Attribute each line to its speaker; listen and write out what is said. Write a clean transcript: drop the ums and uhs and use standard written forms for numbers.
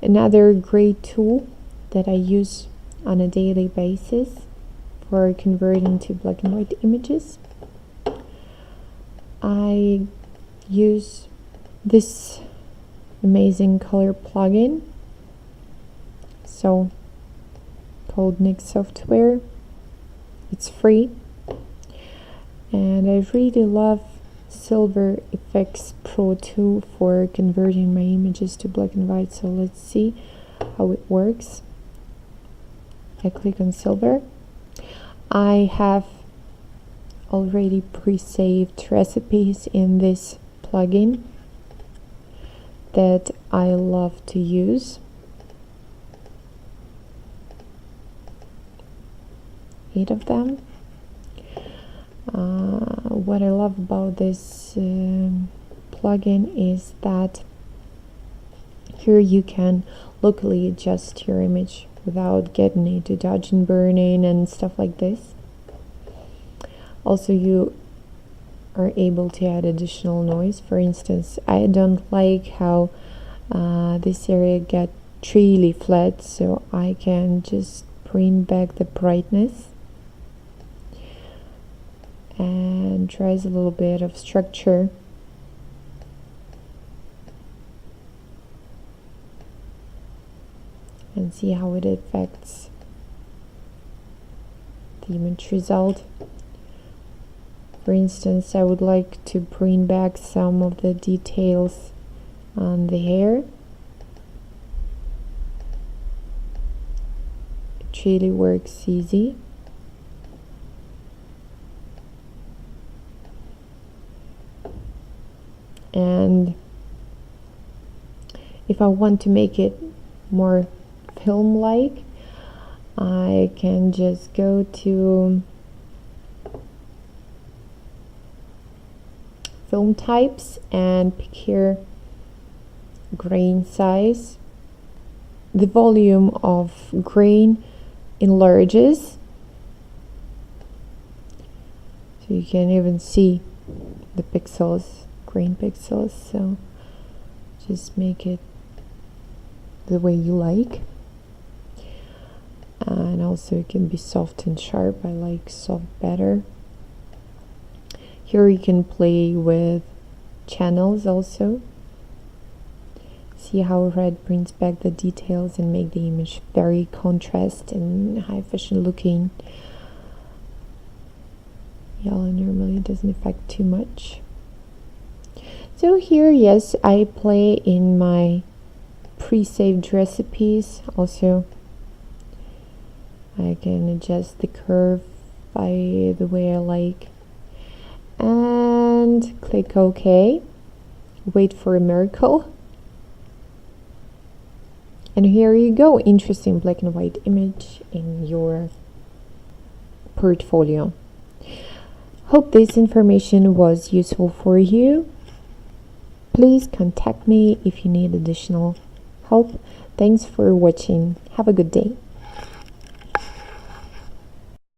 Speaker 1: Another great tool that I use on a daily basis for converting to black and white images. I use this amazing color plugin, so called Nik software. It's free, and I really love Silver Efex Pro 2 for converting my images to black and white. So let's see how it works. I click on Silver. I have already pre-saved recipes in this plugin that I love to use. 8 of them. What I love about this plugin is that here you can locally adjust your image without getting into dodge and burning and stuff like this. Also, you are able to add additional noise. For instance, I don't like how this area gets really flat, so I can just bring back the brightness and tries a little bit of structure. And see how it affects the image result. For instance, I would like to bring back some of the details on the hair. It really works easy. And if I want to make it more film-like, I can just go to film types and pick here grain size. The volume of grain enlarges, so you can even see the pixels, grain pixels. So just make it the way you like. And also it can be soft and sharp. I like soft better. Here you can play with channels also. See how red brings back the details and make the image very contrast and high fashion looking. Yellow normally doesn't affect too much. So here, yes, I play in my pre-saved recipes. Also, I can adjust the curve by the way I like. And click OK. Wait for a miracle. And here you go, interesting black and white image in your portfolio. Hope this information was useful for you. Please contact me if you need additional help. Thanks for watching. Have a good day.